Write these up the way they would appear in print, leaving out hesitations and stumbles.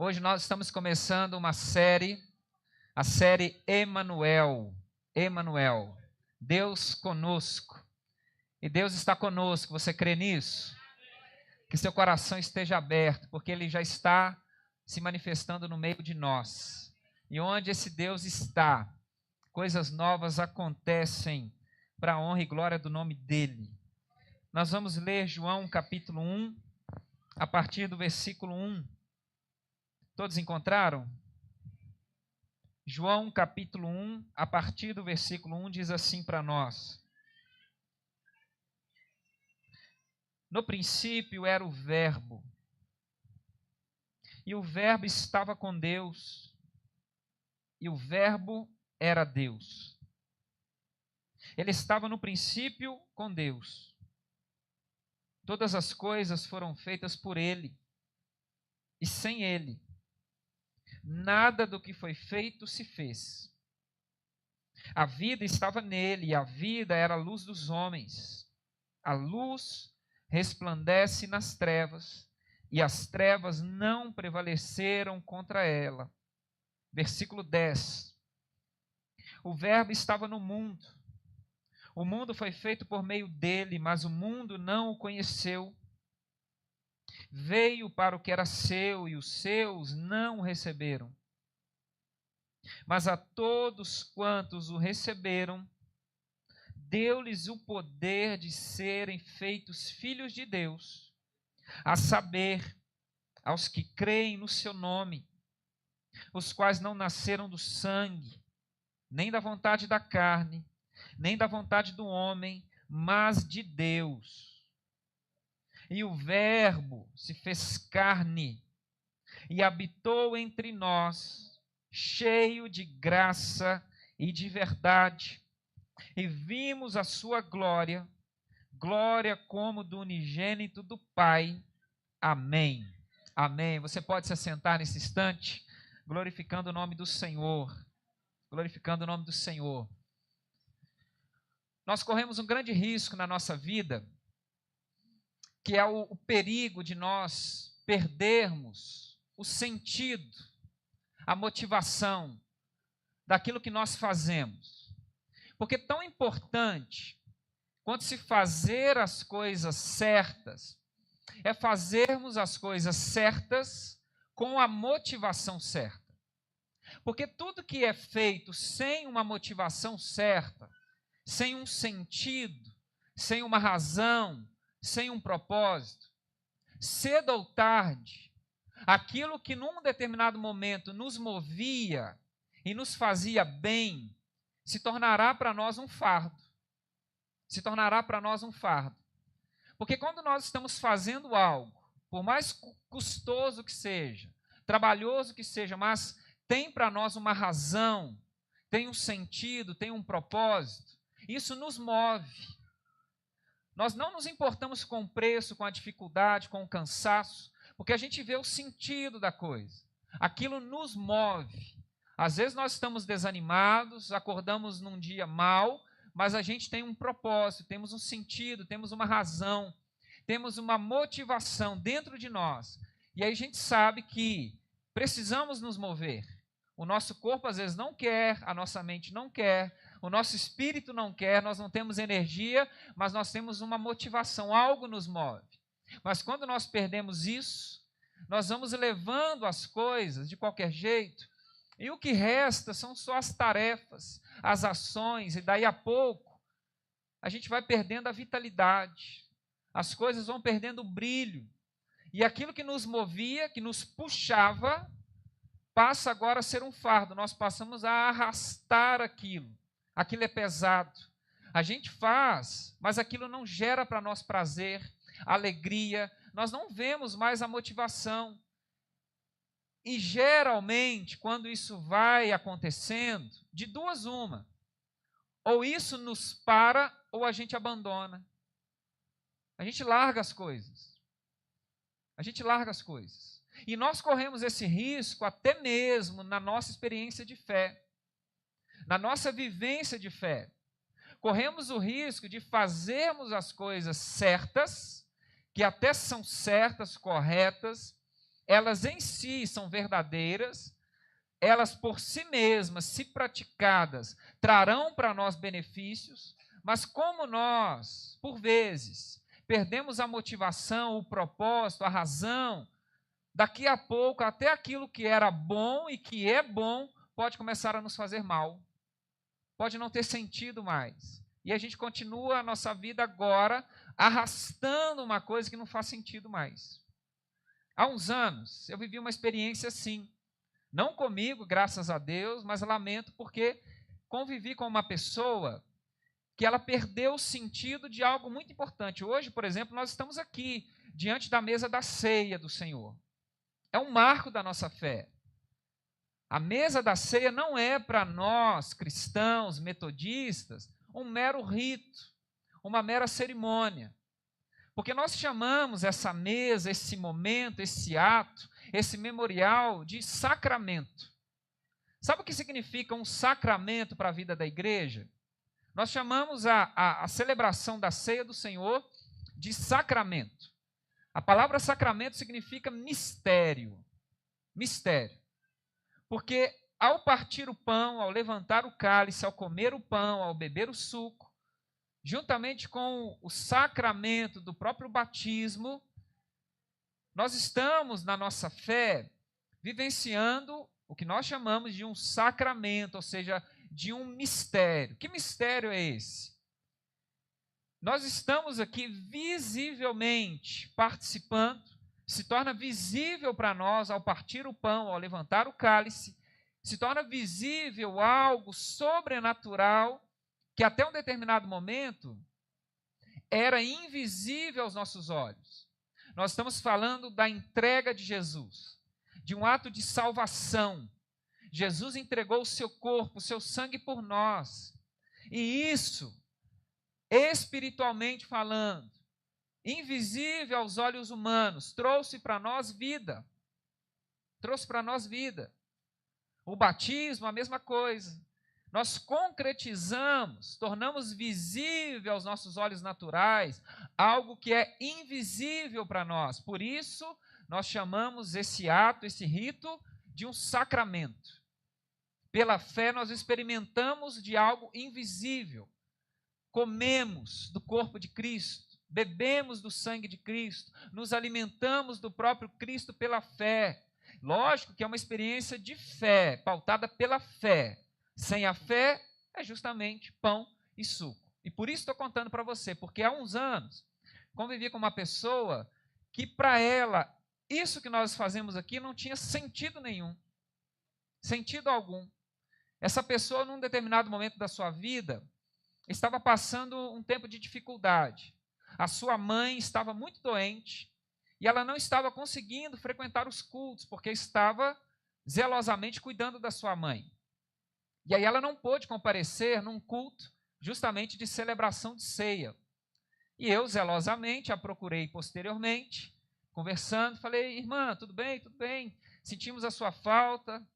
Hoje nós estamos começando uma série, a série Emanuel. Emanuel, Deus conosco. E Deus está conosco, você crê nisso? Que seu coração esteja aberto, porque Ele já está se manifestando no meio de nós. E onde esse Deus está, coisas novas acontecem para a honra e glória do nome dEle. Nós vamos ler João capítulo 1, a partir do versículo 1. Todos encontraram? João capítulo 1, a partir do versículo 1, diz assim para nós: No princípio era o Verbo, e o Verbo estava com Deus, e o Verbo era Deus. Ele estava no princípio com Deus. Todas as coisas foram feitas por Ele, e sem Ele nada do que foi feito se fez. A vida estava nele, e a vida era a luz dos homens. A luz resplandece nas trevas, e as trevas não prevaleceram contra ela. Versículo 10. O Verbo estava no mundo. O mundo foi feito por meio dele, mas o mundo não o conheceu. Veio para o que era seu, e os seus não o receberam. Mas a todos quantos o receberam, deu-lhes o poder de serem feitos filhos de Deus, a saber, aos que creem no seu nome, os quais não nasceram do sangue, nem da vontade da carne, nem da vontade do homem, mas de Deus. E o Verbo se fez carne e habitou entre nós, cheio de graça e de verdade. E vimos a sua glória, glória como do unigênito do Pai. Amém. Amém. Você pode se assentar nesse instante, glorificando o nome do Senhor. Glorificando o nome do Senhor. Nós corremos um grande risco na nossa vida, que é o perigo de nós perdermos o sentido, a motivação daquilo que nós fazemos. Porque tão importante quanto se fazer as coisas certas, é fazermos as coisas certas com a motivação certa. Porque tudo que é feito sem uma motivação certa, sem um sentido, sem uma razão, sem um propósito, cedo ou tarde, aquilo que num determinado momento nos movia e nos fazia bem, se tornará para nós um fardo. Se tornará para nós um fardo. Porque quando nós estamos fazendo algo, por mais custoso que seja, trabalhoso que seja, mas tem para nós uma razão, tem um sentido, tem um propósito, isso nos move. Nós não nos importamos com o preço, com a dificuldade, com o cansaço, porque a gente vê o sentido da coisa. Aquilo nos move. Às vezes nós estamos desanimados, acordamos num dia mau, mas a gente tem um propósito, temos um sentido, temos uma razão, temos uma motivação dentro de nós. E aí a gente sabe que precisamos nos mover. O nosso corpo às vezes não quer, a nossa mente não quer, o nosso espírito não quer, nós não temos energia, mas nós temos uma motivação, algo nos move. Mas quando nós perdemos isso, nós vamos levando as coisas de qualquer jeito, e o que resta são só as tarefas, as ações, e daí a pouco a gente vai perdendo a vitalidade, as coisas vão perdendo o brilho, e aquilo que nos movia, que nos puxava, passa agora a ser um fardo, nós passamos a arrastar aquilo é pesado. A gente faz, mas aquilo não gera para nós prazer, alegria, nós não vemos mais a motivação. E geralmente, quando isso vai acontecendo, de duas uma, ou isso nos para, ou a gente abandona. A gente larga as coisas. A gente larga as coisas. E nós corremos esse risco até mesmo na nossa experiência de fé. Na nossa vivência de fé, corremos o risco de fazermos as coisas certas, que até são certas, corretas, elas em si são verdadeiras, elas por si mesmas, se praticadas, trarão para nós benefícios, mas como nós, por vezes, perdemos a motivação, o propósito, a razão, daqui a pouco até aquilo que era bom e que é bom pode começar a nos fazer mal. Pode não ter sentido mais. E a gente continua a nossa vida agora arrastando uma coisa que não faz sentido mais. Há uns anos, eu vivi uma experiência assim. Não comigo, graças a Deus, mas lamento porque convivi com uma pessoa que ela perdeu o sentido de algo muito importante. Hoje, por exemplo, nós estamos aqui, diante da mesa da ceia do Senhor. É um marco da nossa fé. A mesa da ceia não é para nós, cristãos, metodistas, um mero rito, uma mera cerimônia. Porque nós chamamos essa mesa, esse momento, esse ato, esse memorial de sacramento. Sabe o que significa um sacramento para a vida da igreja? Nós chamamos a celebração da ceia do Senhor de sacramento. A palavra sacramento significa mistério. Mistério. Porque ao partir o pão, ao levantar o cálice, ao comer o pão, ao beber o suco, juntamente com o sacramento do próprio batismo, nós estamos, na nossa fé, vivenciando o que nós chamamos de um sacramento, ou seja, de um mistério. Que mistério é esse? Nós estamos aqui visivelmente participando, se torna visível para nós ao partir o pão, ao levantar o cálice, se torna visível algo sobrenatural que até um determinado momento era invisível aos nossos olhos. Nós estamos falando da entrega de Jesus, de um ato de salvação. Jesus entregou o seu corpo, o seu sangue por nós. E isso, espiritualmente falando, invisível aos olhos humanos, trouxe para nós vida. Trouxe para nós vida. O batismo, a mesma coisa. Nós concretizamos, tornamos visível aos nossos olhos naturais algo que é invisível para nós. Por isso, nós chamamos esse ato, esse rito, de um sacramento. Pela fé, nós experimentamos de algo invisível. Comemos do corpo de Cristo, bebemos do sangue de Cristo, nos alimentamos do próprio Cristo pela fé. Lógico que é uma experiência de fé, pautada pela fé. Sem a fé, é justamente pão e suco. E por isso estou contando para você, porque há uns anos, convivi com uma pessoa que para ela, isso que nós fazemos aqui não tinha sentido nenhum. Sentido algum. Essa pessoa, num determinado momento da sua vida, estava passando um tempo de dificuldade. A sua mãe estava muito doente e ela não estava conseguindo frequentar os cultos, porque estava zelosamente cuidando da sua mãe. E aí ela não pôde comparecer num culto justamente de celebração de ceia. E eu, zelosamente, a procurei posteriormente, conversando, falei, irmã, tudo bem? Tudo bem. Sentimos a sua falta.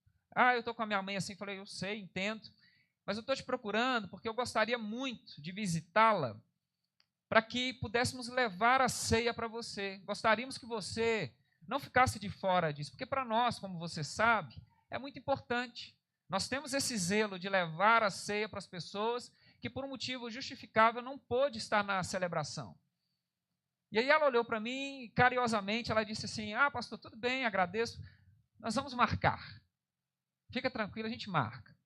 Eu estou com a minha mãe assim. Falei, eu sei, entendo. Mas eu estou te procurando porque eu gostaria muito de visitá-la para que pudéssemos levar a ceia para você. Gostaríamos que você não ficasse de fora disso, porque para nós, como você sabe, é muito importante. Nós temos esse zelo de levar a ceia para as pessoas que, por um motivo justificável, não pôde estar na celebração. E aí ela olhou para mim e, carinhosamente, ela disse assim, pastor, tudo bem, agradeço, nós vamos marcar. Fica tranquilo, a gente marca.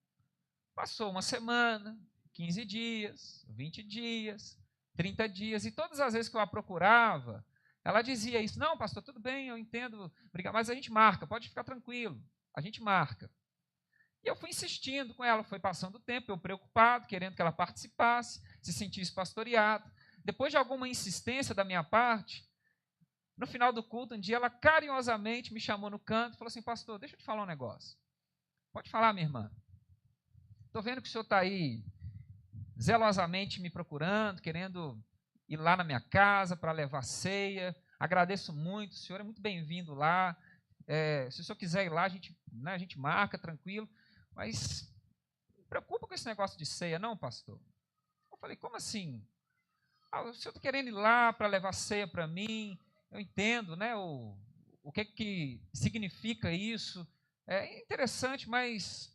Passou uma semana, 15 dias, 20 dias, 30 dias, e todas as vezes que eu a procurava, ela dizia isso, não, pastor, tudo bem, eu entendo, mas a gente marca, pode ficar tranquilo, a gente marca. E eu fui insistindo com ela, foi passando o tempo, eu preocupado, querendo que ela participasse, se sentisse pastoreada. Depois de alguma insistência da minha parte, no final do culto, um dia ela carinhosamente me chamou no canto e falou assim, pastor, deixa eu te falar um negócio. Pode falar, minha irmã. Estou vendo que o senhor está aí zelosamente me procurando, querendo ir lá na minha casa para levar ceia. Agradeço muito, o senhor é muito bem-vindo lá. Se o senhor quiser ir lá, a gente marca, tranquilo. Mas não me preocupa com esse negócio de ceia, não, pastor? Eu falei, como assim? O senhor está querendo ir lá para levar ceia para mim? Eu entendo, né, o o que significa isso. É interessante, mas...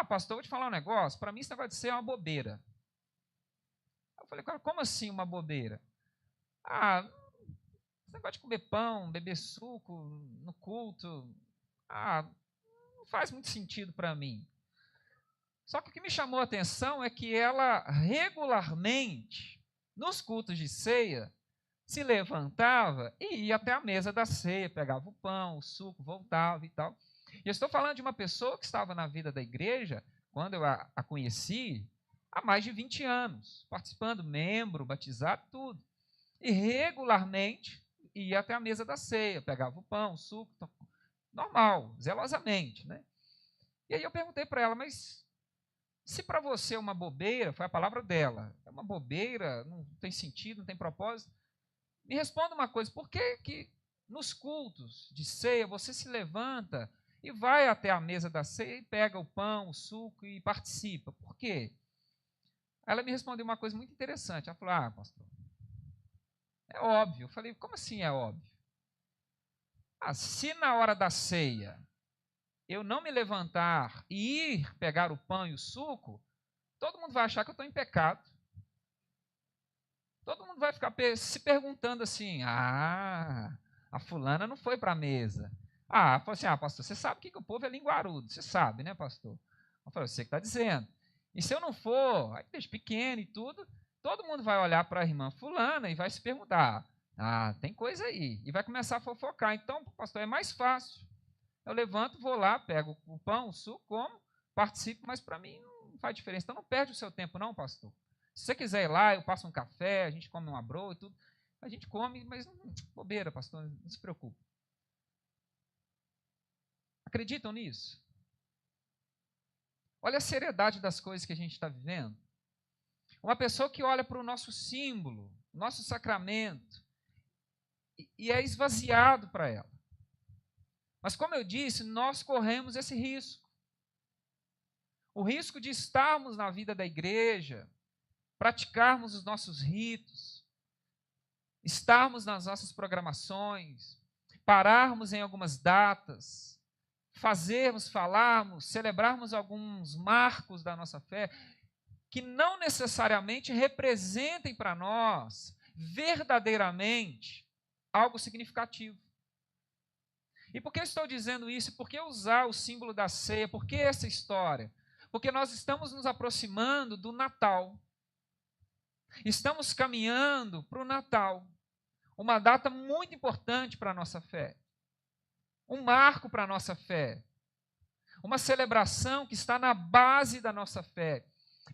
pastor, eu vou te falar um negócio. Para mim, esse negócio de ceia é uma bobeira. Eu falei, cara, como assim uma bobeira? Esse negócio de comer pão, beber suco no culto, não faz muito sentido para mim. Só que o que me chamou a atenção é que ela regularmente, nos cultos de ceia, se levantava e ia até a mesa da ceia, pegava o pão, o suco, voltava e tal. E eu estou falando de uma pessoa que estava na vida da igreja, quando eu a conheci, há mais de 20 anos, participando, membro, batizado, tudo. E regularmente ia até a mesa da ceia, pegava o pão, o suco, normal, zelosamente, né? E aí eu perguntei para ela, mas se para você é uma bobeira, foi a palavra dela, é uma bobeira, não tem sentido, não tem propósito, me responda uma coisa, por que nos cultos de ceia você se levanta e vai até a mesa da ceia e pega o pão, o suco e participa? Por quê? Ela me respondeu uma coisa muito interessante. Ela falou, pastor, é óbvio. Eu falei, como assim é óbvio? Se na hora da ceia eu não me levantar e ir pegar o pão e o suco, todo mundo vai achar que eu estou em pecado. Todo mundo vai ficar se perguntando assim, a fulana não foi para a mesa. Falou assim, pastor, você sabe que o povo é linguarudo, você sabe, né, pastor? Eu falei, você que está dizendo. E se eu não for, aí desde pequeno e tudo, todo mundo vai olhar para a irmã fulana e vai se perguntar, tem coisa aí. E vai começar a fofocar. Então, pastor, é mais fácil. Eu levanto, vou lá, pego o pão, o suco, como, participo, mas para mim não faz diferença. Então não perde o seu tempo não, pastor. Se você quiser ir lá, eu passo um café, a gente come um abrô e tudo. A gente come, mas bobeira, pastor, não se preocupe. Acreditam nisso? Olha a seriedade das coisas que a gente está vivendo. Uma pessoa que olha para o nosso símbolo, nosso sacramento, e é esvaziado para ela. Mas como eu disse, nós corremos esse risco. O risco de estarmos na vida da igreja, praticarmos os nossos ritos, estarmos nas nossas programações, pararmos em algumas datas, falarmos, celebrarmos alguns marcos da nossa fé, que não necessariamente representem para nós, verdadeiramente, algo significativo. E por que eu estou dizendo isso? Por que usar o símbolo da ceia? Por que essa história? Porque nós estamos nos aproximando do Natal. Estamos caminhando para o Natal, uma data muito importante para a nossa fé, um marco para a nossa fé, uma celebração que está na base da nossa fé.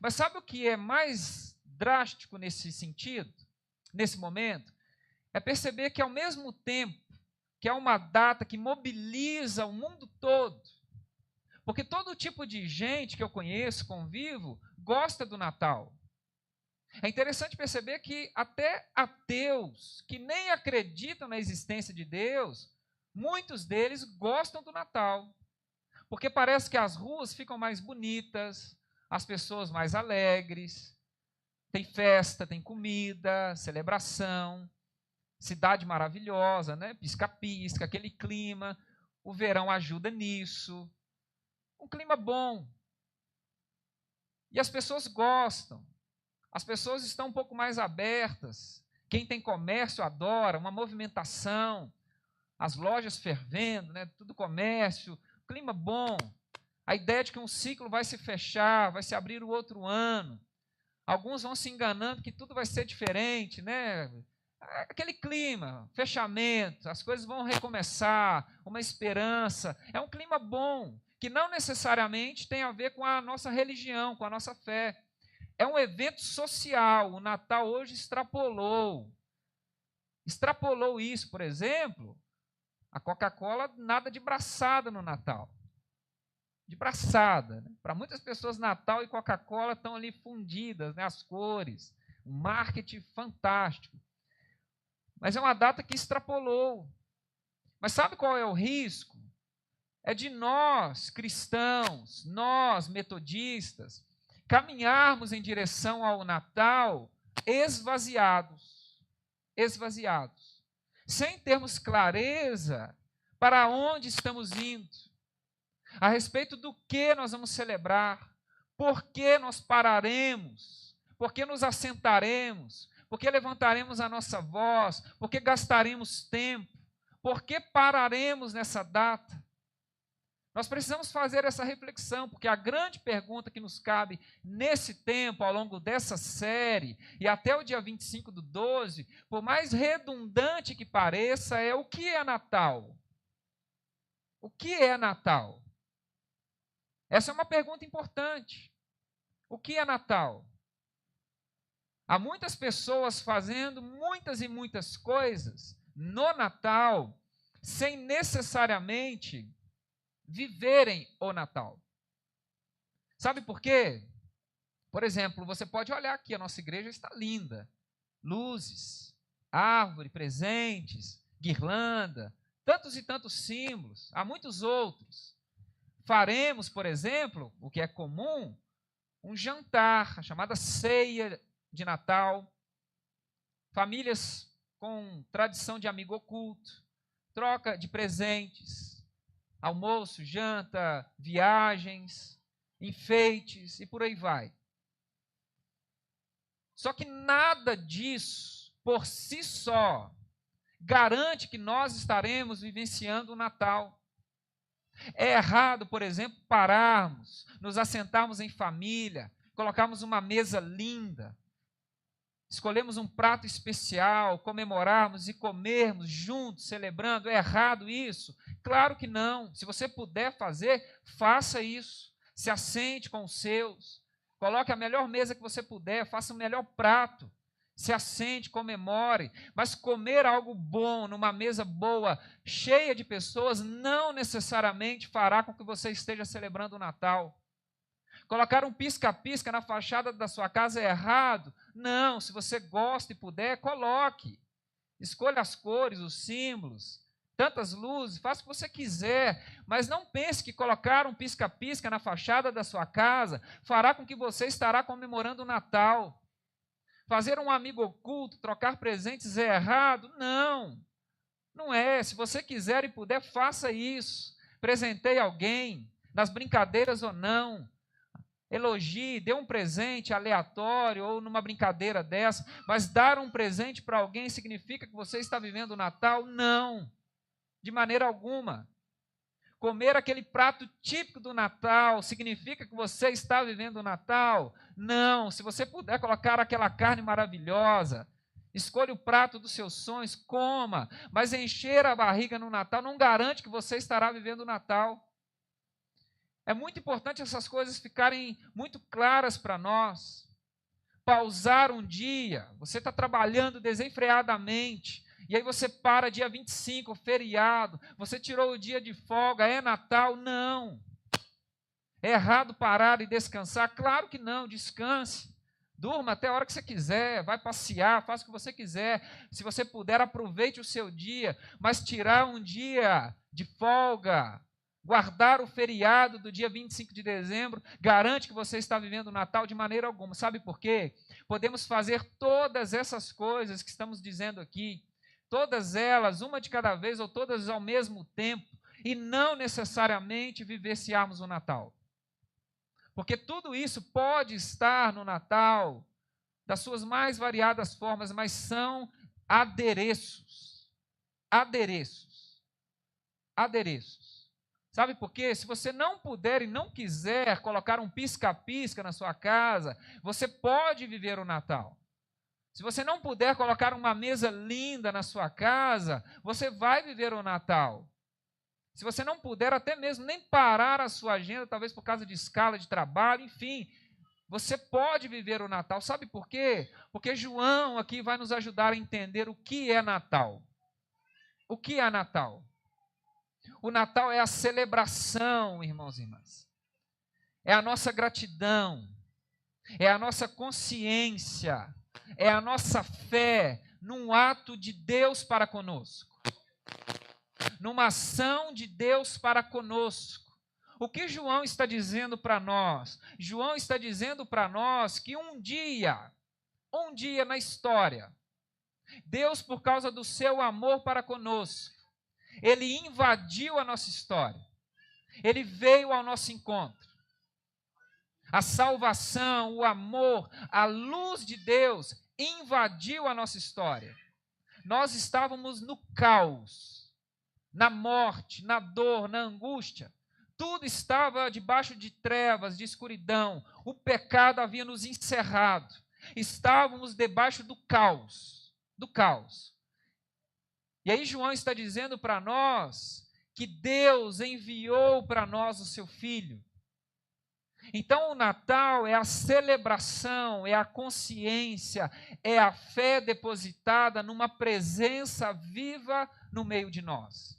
Mas sabe o que é mais drástico nesse sentido, nesse momento? É perceber que ao mesmo tempo que é uma data que mobiliza o mundo todo, porque todo tipo de gente que eu conheço, convivo, gosta do Natal. É interessante perceber que até ateus, que nem acreditam na existência de Deus, muitos deles gostam do Natal. Porque parece que as ruas ficam mais bonitas, as pessoas mais alegres, tem festa, tem comida, celebração, cidade maravilhosa, né? Pisca-pisca, aquele clima, o verão ajuda nisso. Um clima bom. E as pessoas gostam. As pessoas estão um pouco mais abertas. Quem tem comércio adora, uma movimentação, as lojas fervendo, né? Tudo comércio, clima bom. A ideia de que um ciclo vai se fechar, vai se abrir o outro ano. Alguns vão se enganando que tudo vai ser diferente, né? Aquele clima, fechamento, as coisas vão recomeçar, uma esperança. É um clima bom, que não necessariamente tem a ver com a nossa religião, com a nossa fé. É um evento social. O Natal hoje extrapolou isso, por exemplo, a Coca-Cola nada de braçada no Natal. De braçada. Né? Para muitas pessoas, Natal e Coca-Cola estão ali fundidas, né? As cores, um marketing fantástico. Mas é uma data que extrapolou. Mas sabe qual é o risco? É de nós, cristãos, nós, metodistas, caminharmos em direção ao Natal esvaziados. sem termos clareza para onde estamos indo, a respeito do que nós vamos celebrar, por que nós pararemos, por que nos assentaremos, por que levantaremos a nossa voz, por que gastaremos tempo, por que pararemos nessa data. Nós precisamos fazer essa reflexão, porque a grande pergunta que nos cabe nesse tempo, ao longo dessa série, e até o dia 25/12, por mais redundante que pareça, é: o que é Natal? O que é Natal? Essa é uma pergunta importante. O que é Natal? Há muitas pessoas fazendo muitas e muitas coisas no Natal, sem necessariamente viverem o Natal. Sabe por quê? Por exemplo, você pode olhar aqui, a nossa igreja está linda. Luzes, árvore, presentes, guirlanda, tantos e tantos símbolos, há muitos outros. Faremos, por exemplo, o que é comum, um jantar, a chamada ceia de Natal. Famílias com tradição de amigo oculto, troca de presentes, almoço, janta, viagens, enfeites e por aí vai. Só que nada disso, por si só, garante que nós estaremos vivenciando o Natal. É errado, por exemplo, pararmos, nos assentarmos em família, colocarmos uma mesa linda, escolhemos um prato especial, comemorarmos e comermos juntos, celebrando. É errado isso? Claro que não. Se você puder fazer, faça isso. Se assente com os seus, coloque a melhor mesa que você puder, faça o melhor prato. Se assente, comemore, mas comer algo bom numa mesa boa, cheia de pessoas, não necessariamente fará com que você esteja celebrando o Natal. Colocar um pisca-pisca na fachada da sua casa é errado? Não, se você gosta e puder, coloque. Escolha as cores, os símbolos, tantas luzes, faça o que você quiser, mas não pense que colocar um pisca-pisca na fachada da sua casa fará com que você estará comemorando o Natal. Fazer um amigo oculto, trocar presentes é errado? Não, não é. Se você quiser e puder, faça isso. Presenteie alguém, nas brincadeiras ou não. Elogie, dê um presente aleatório ou numa brincadeira dessa, mas dar um presente para alguém significa que você está vivendo o Natal? Não, de maneira alguma. Comer aquele prato típico do Natal significa que você está vivendo o Natal? Não. Se você puder colocar aquela carne maravilhosa, escolha o prato dos seus sonhos, coma, mas encher a barriga no Natal não garante que você estará vivendo o Natal. É muito importante essas coisas ficarem muito claras para nós. Pausar um dia, você está trabalhando desenfreadamente, e aí você para dia 25, feriado, você tirou o dia de folga, é Natal? Não. É errado parar e descansar? Claro que não, descanse. Durma até a hora que você quiser, vai passear, faça o que você quiser. Se você puder, aproveite o seu dia, mas tirar um dia de folga, guardar o feriado do dia 25 de dezembro, garante que você está vivendo o Natal de maneira alguma. Sabe por quê? Podemos fazer todas essas coisas que estamos dizendo aqui, todas elas, uma de cada vez ou todas ao mesmo tempo, e não necessariamente vivenciarmos o Natal. Porque tudo isso pode estar no Natal, das suas mais variadas formas, mas são adereços. Adereços. Adereços. Sabe por quê? Se você não puder e não quiser colocar um pisca-pisca na sua casa, você pode viver o Natal. Se você não puder colocar uma mesa linda na sua casa, você vai viver o Natal. Se você não puder até mesmo nem parar a sua agenda, talvez por causa de escala de trabalho, enfim, você pode viver o Natal. Sabe por quê? Porque João aqui vai nos ajudar a entender o que é Natal. O que é Natal? O Natal é a celebração, irmãos e irmãs. É a nossa gratidão. É a nossa consciência. É a nossa fé num ato de Deus para conosco. Numa ação de Deus para conosco. O que João está dizendo para nós? João está dizendo para nós que um dia na história, Deus, por causa do seu amor para conosco, Ele invadiu a nossa história. Ele veio ao nosso encontro. A salvação, o amor, a luz de Deus invadiu a nossa história. Nós estávamos no caos, na morte, na dor, na angústia. Tudo estava debaixo de trevas, de escuridão. O pecado havia nos encerrado. Estávamos debaixo do caos, do caos. E aí João está dizendo para nós que Deus enviou para nós o seu Filho. Então o Natal é a celebração, é a consciência, é a fé depositada numa presença viva no meio de nós.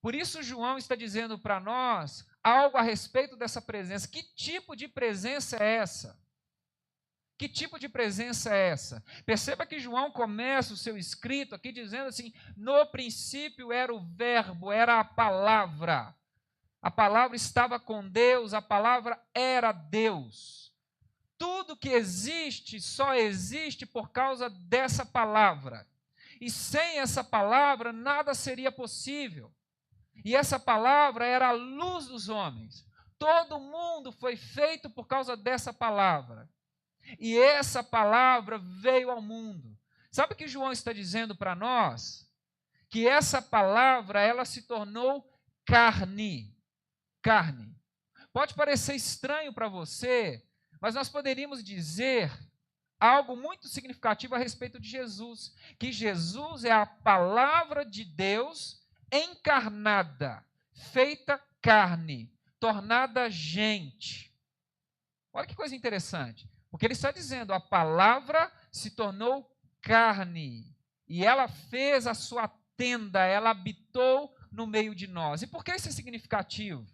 Por isso João está dizendo para nós algo a respeito dessa presença. Que tipo de presença é essa? Que tipo de presença é essa? Perceba que João começa o seu escrito aqui dizendo assim: no princípio era o verbo, era a palavra. A palavra estava com Deus, a palavra era Deus. Tudo que existe só existe por causa dessa palavra. E sem essa palavra nada seria possível. E essa palavra era a luz dos homens. Todo mundo foi feito por causa dessa palavra. E essa palavra veio ao mundo. Sabe o que João está dizendo para nós? Que essa palavra, ela se tornou carne. Carne. Pode parecer estranho para você, mas nós poderíamos dizer algo muito significativo a respeito de Jesus, que Jesus é a palavra de Deus encarnada, feita carne, tornada gente. Olha que coisa interessante, porque ele está dizendo, a palavra se tornou carne, e ela fez a sua tenda, ela habitou no meio de nós. E por que isso é significativo?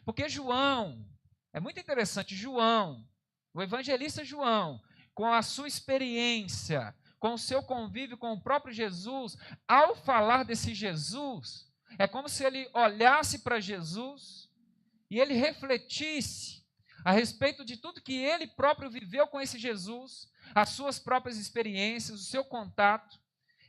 Porque João, é muito interessante, João, o evangelista João, com a sua experiência, com o seu convívio com o próprio Jesus, ao falar desse Jesus, é como se ele olhasse para Jesus e ele refletisse a respeito de tudo que ele próprio viveu com esse Jesus, as suas próprias experiências, o seu contato.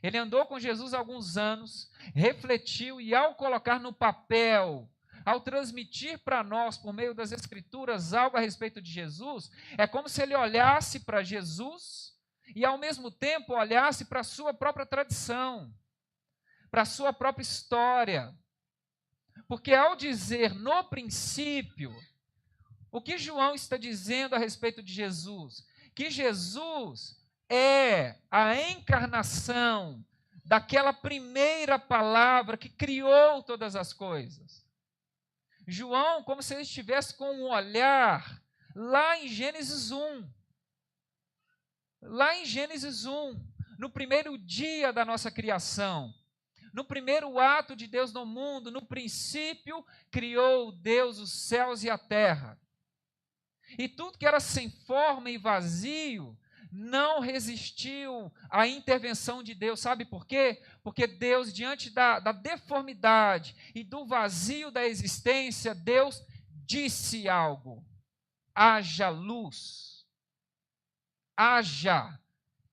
Ele andou com Jesus há alguns anos, refletiu e ao colocar no papel, ao transmitir para nós, por meio das Escrituras, algo a respeito de Jesus, é como se ele olhasse para Jesus e, ao mesmo tempo, olhasse para a sua própria tradição, para a sua própria história. Porque, ao dizer no princípio, o que João está dizendo a respeito de Jesus? Que Jesus é a encarnação daquela primeira palavra que criou todas as coisas. João, como se ele estivesse com um olhar lá em Gênesis 1. Lá em Gênesis 1, no primeiro dia da nossa criação, no primeiro ato de Deus no mundo, no princípio criou Deus os céus e a terra. E tudo que era sem forma e vazio não resistiu à intervenção de Deus. Sabe por quê? Porque Deus, diante da deformidade e do vazio da existência, Deus disse algo: haja luz, haja.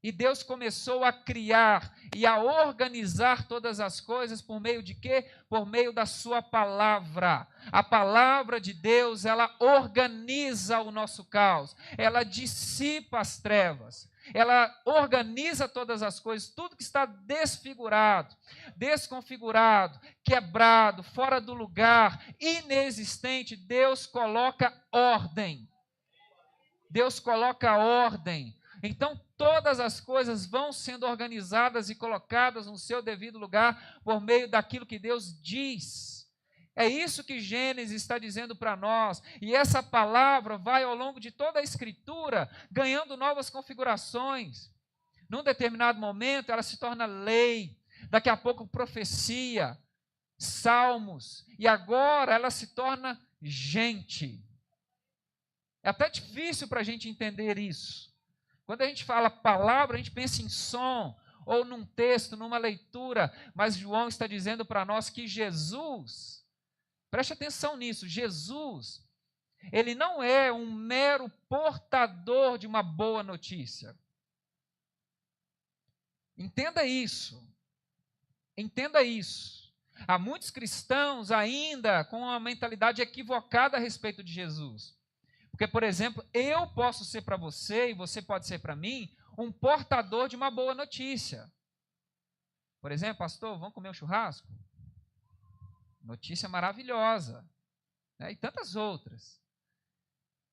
E Deus começou a criar e a organizar todas as coisas por meio de quê? Por meio da sua palavra. A palavra de Deus, ela organiza o nosso caos, ela dissipa as trevas, ela organiza todas as coisas, tudo que está desfigurado, desconfigurado, quebrado, fora do lugar, inexistente, Deus coloca ordem. Deus coloca ordem. Então, todas as coisas vão sendo organizadas e colocadas no seu devido lugar por meio daquilo que Deus diz. É isso que Gênesis está dizendo para nós. E essa palavra vai, ao longo de toda a Escritura, ganhando novas configurações. Num determinado momento, ela se torna lei. Daqui a pouco, profecia, salmos. E agora, ela se torna gente. É até difícil para a gente entender isso. Quando a gente fala palavra, a gente pensa em som, ou num texto, numa leitura, mas João está dizendo para nós que Jesus, preste atenção nisso, Jesus, ele não é um mero portador de uma boa notícia. Entenda isso. Entenda isso. Há muitos cristãos ainda com uma mentalidade equivocada a respeito de Jesus. Porque, por exemplo, eu posso ser para você e você pode ser para mim um portador de uma boa notícia. Por exemplo, pastor, vamos comer um churrasco? Notícia maravilhosa. Né? E tantas outras.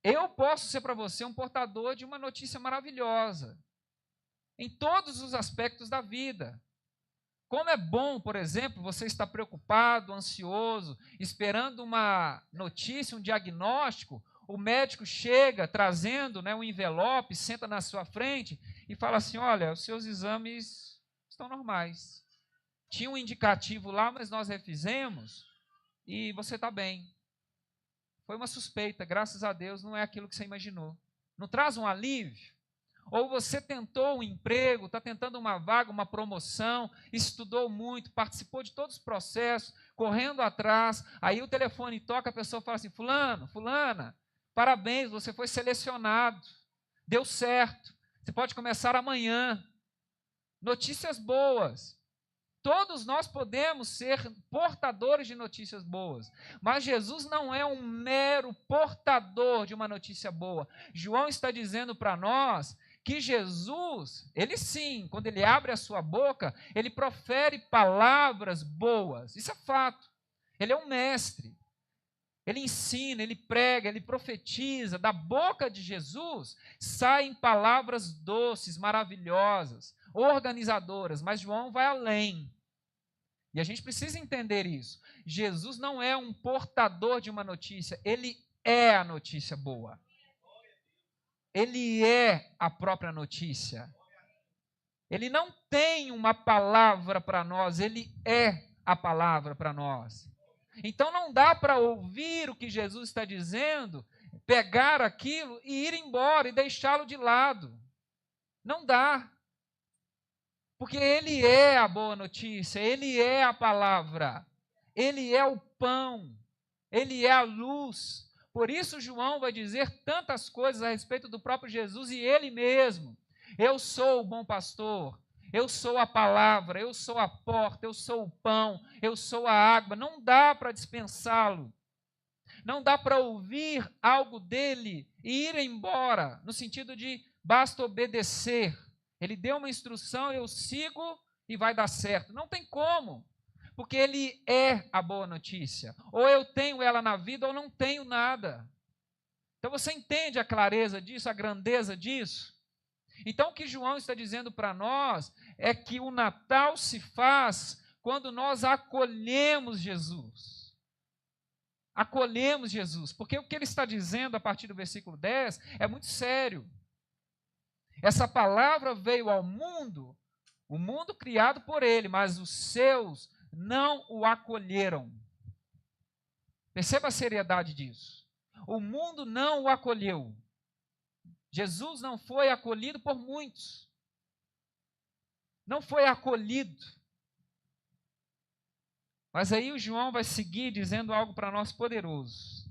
Eu posso ser para você um portador de uma notícia maravilhosa. Em todos os aspectos da vida. Como é bom, por exemplo, você estar preocupado, ansioso, esperando uma notícia, um diagnóstico, o médico chega trazendo, né, um envelope, senta na sua frente e fala assim, olha, os seus exames estão normais. Tinha um indicativo lá, mas nós refizemos e você está bem. Foi uma suspeita, graças a Deus, não é aquilo que você imaginou. Não traz um alívio? Ou você tentou um emprego, está tentando uma vaga, uma promoção, estudou muito, participou de todos os processos, correndo atrás, aí o telefone toca, a pessoa fala assim, fulano, fulana, parabéns, você foi selecionado, deu certo, você pode começar amanhã. Notícias boas. Todos nós podemos ser portadores de notícias boas, mas Jesus não é um mero portador de uma notícia boa. João está dizendo para nós que Jesus, ele sim, quando ele abre a sua boca, ele profere palavras boas. Isso é fato. Ele é um mestre. Ele ensina, ele prega, ele profetiza. Da boca de Jesus saem palavras doces, maravilhosas, organizadoras, mas João vai além. E a gente precisa entender isso. Jesus não é um portador de uma notícia, ele é a notícia boa. Ele é a própria notícia. Ele não tem uma palavra para nós, ele é a palavra para nós. Então não dá para ouvir o que Jesus está dizendo, pegar aquilo e ir embora e deixá-lo de lado. Não dá. Porque ele é a boa notícia, ele é a palavra, ele é o pão, ele é a luz. Por isso João vai dizer tantas coisas a respeito do próprio Jesus e ele mesmo. Eu sou o bom pastor, eu sou a palavra, eu sou a porta, eu sou o pão, eu sou a água. Não dá para dispensá-lo. Não dá para ouvir algo dele e ir embora, no sentido de basta obedecer. Ele deu uma instrução, eu sigo e vai dar certo. Não tem como, porque ele é a boa notícia. Ou eu tenho ela na vida ou não tenho nada. Então você entende a clareza disso, a grandeza disso? Então o que João está dizendo para nós é que o Natal se faz quando nós acolhemos Jesus. Acolhemos Jesus, porque o que ele está dizendo a partir do versículo 10 é muito sério. Essa palavra veio ao mundo, o mundo criado por ele, mas os seus não o acolheram. Perceba a seriedade disso. O mundo não o acolheu. Jesus não foi acolhido por muitos. Não foi acolhido. Mas aí o João vai seguir dizendo algo para nós poderoso.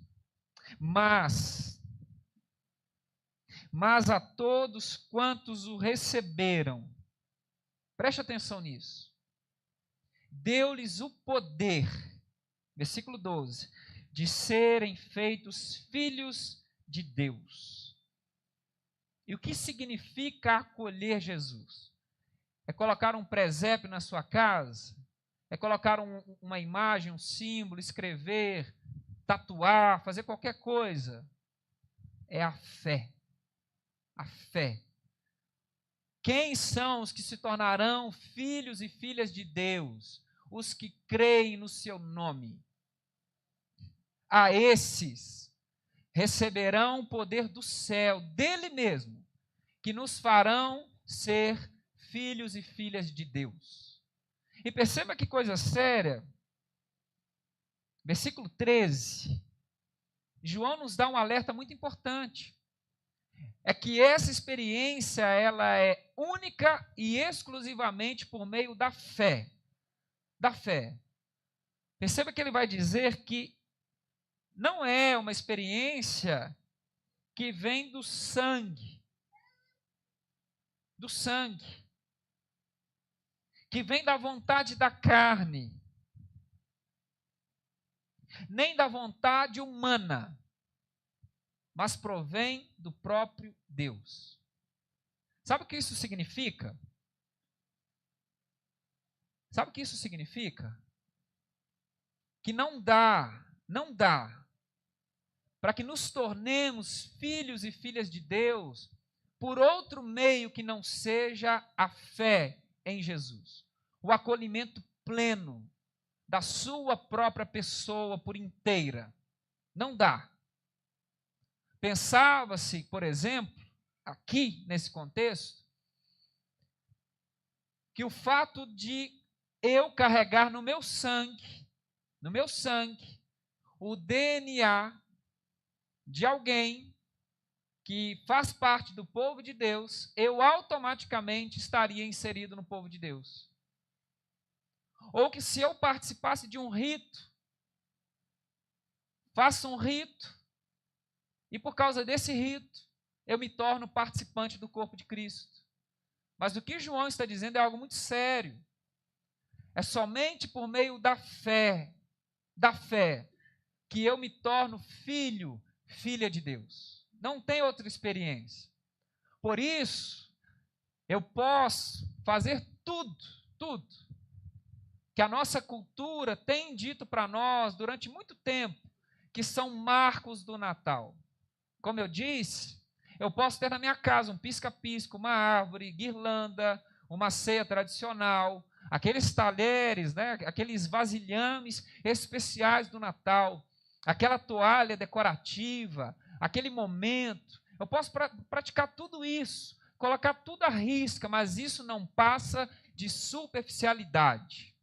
Mas a todos quantos o receberam, preste atenção nisso, deu-lhes o poder, versículo 12, de serem feitos filhos de Deus. E o que significa acolher Jesus? É colocar um presépio na sua casa? É colocar uma imagem, um símbolo, escrever, tatuar, fazer qualquer coisa? É a fé. A fé. Quem são os que se tornarão filhos e filhas de Deus? Os que creem no seu nome. A esses receberão o poder do céu, dele mesmo, que nos farão ser filhos e filhas de Deus. E perceba que coisa séria. Versículo 13. João nos dá um alerta muito importante. É que essa experiência ela é única e exclusivamente por meio da fé. Da fé. Perceba que ele vai dizer que não é uma experiência que vem do sangue. Do sangue. que vem da vontade da carne, nem da vontade humana, mas provém do próprio Deus. Sabe o que isso significa? Sabe o que isso significa? Que não dá para que nos tornemos filhos e filhas de Deus por outro meio que não seja a fé em Jesus. O acolhimento pleno da sua própria pessoa por inteira. Não dá. Pensava-se, por exemplo, aqui nesse contexto, que o fato de eu carregar no meu sangue, o DNA de alguém que faz parte do povo de Deus, eu automaticamente estaria inserido no povo de Deus. Ou que se eu participasse de um rito, faço um rito, e por causa desse rito, eu me torno participante do corpo de Cristo. Mas o que João está dizendo é algo muito sério. É somente por meio da fé, que eu me torno filho, filha de Deus. Não tem outra experiência. Por isso, eu posso fazer tudo que a nossa cultura tem dito para nós durante muito tempo, que são marcos do Natal. Como eu disse, eu posso ter na minha casa um pisca-pisca, uma árvore, guirlanda, uma ceia tradicional, aqueles talheres, né, aqueles vasilhames especiais do Natal, aquela toalha decorativa, aquele momento. Eu posso praticar tudo isso, colocar tudo à risca, mas isso não passa de superficialidade.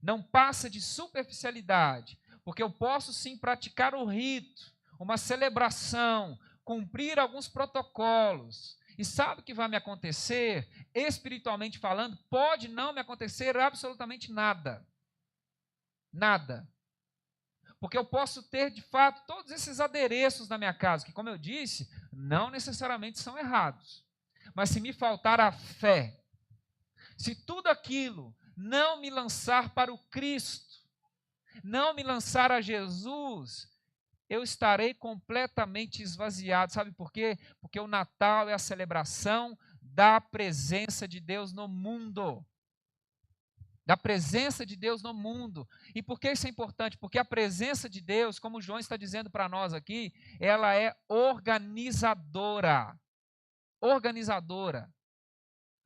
Não passa de superficialidade, porque eu posso sim praticar o rito, uma celebração, cumprir alguns protocolos. E sabe o que vai me acontecer? Espiritualmente falando, pode não me acontecer absolutamente nada. Nada. Porque eu posso ter, de fato, todos esses adereços na minha casa, que, como eu disse, não necessariamente são errados. Mas se me faltar a fé, se tudo aquilo não me lançar para o Cristo, não me lançar a Jesus, eu estarei completamente esvaziado. Sabe por quê? Porque o Natal é a celebração da presença de Deus no mundo. Da presença de Deus no mundo. E por que isso é importante? Porque a presença de Deus, como o João está dizendo para nós aqui, ela é organizadora. Organizadora.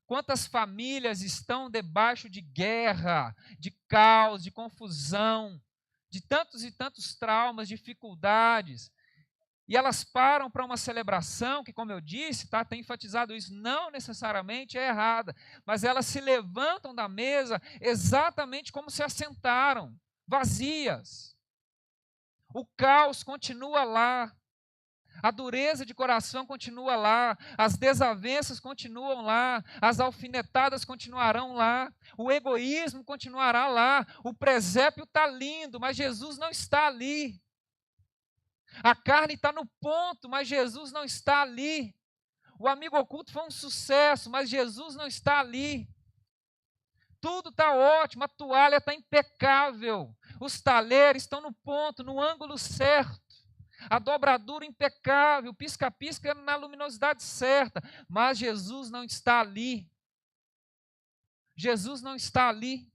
Quantas famílias estão debaixo de guerra, de caos, de confusão, de tantos e tantos traumas, dificuldades, e elas param para uma celebração que, como eu disse, tem enfatizado isso, não necessariamente é errada, mas elas se levantam da mesa exatamente como se assentaram, vazias. O caos continua lá, a dureza de coração continua lá, as desavenças continuam lá, as alfinetadas continuarão lá, o egoísmo continuará lá, o presépio está lindo, mas Jesus não está ali. A carne está no ponto, mas Jesus não está ali. O amigo oculto foi um sucesso, mas Jesus não está ali. Tudo está ótimo, a toalha está impecável, os talheres estão no ponto, no ângulo certo. A dobradura impecável, o pisca-pisca na luminosidade certa, mas Jesus não está ali. Jesus não está ali.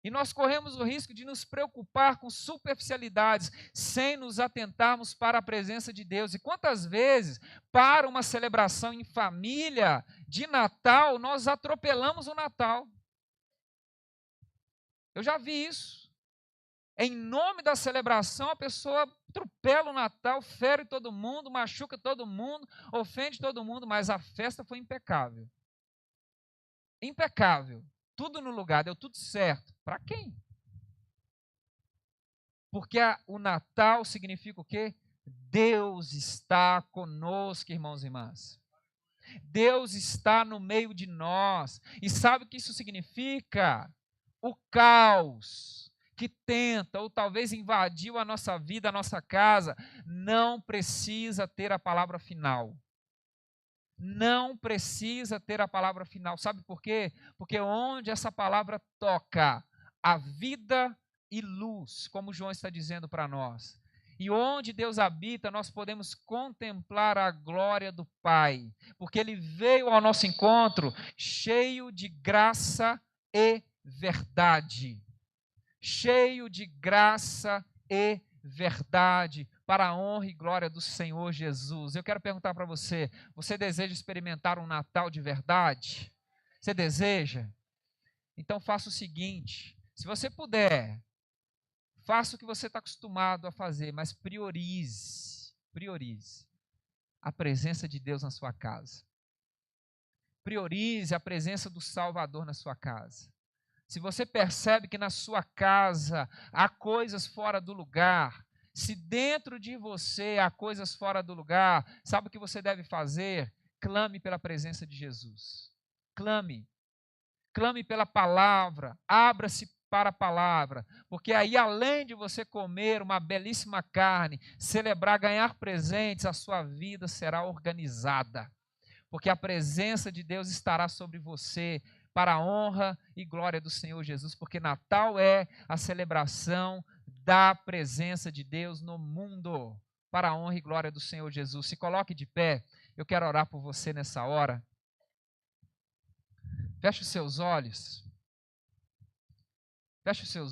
E nós corremos o risco de nos preocupar com superficialidades, sem nos atentarmos para a presença de Deus. E quantas vezes, para uma celebração em família de Natal, nós atropelamos o Natal? Eu já vi isso. Em nome da celebração, a pessoa atropela o Natal, fere todo mundo, machuca todo mundo, ofende todo mundo, mas a festa foi impecável. Impecável. Tudo no lugar, deu tudo certo. Para quem? Porque o Natal significa o quê? Deus está conosco, irmãos e irmãs. Deus está no meio de nós. E sabe o que isso significa? O caos que tenta ou talvez invadiu a nossa vida, a nossa casa, não precisa ter a palavra final. não precisa ter a palavra final. Sabe por quê? Porque onde essa palavra toca a vida e luz, como João está dizendo para nós, e onde Deus habita, nós podemos contemplar a glória do Pai, porque Ele veio ao nosso encontro cheio de graça e verdade. Cheio de graça e verdade, para a honra e glória do Senhor Jesus. Eu quero perguntar para você: você deseja experimentar um Natal de verdade? Você deseja? Então faça o seguinte: se você puder, faça o que você está acostumado a fazer, mas priorize a presença de Deus na sua casa. Priorize a presença do Salvador na sua casa. Se você percebe que na sua casa há coisas fora do lugar, se dentro de você há coisas fora do lugar, sabe o que você deve fazer? Clame pela presença de Jesus. Clame. Clame pela palavra. Abra-se para a palavra. Porque aí, além de você comer uma belíssima carne, celebrar, ganhar presentes, a sua vida será organizada. Porque a presença de Deus estará sobre você, para a honra e glória do Senhor Jesus, porque Natal é a celebração da presença de Deus no mundo, para a honra e glória do Senhor Jesus. Se coloque de pé, eu quero orar por você nessa hora. Feche os seus olhos. Feche os seus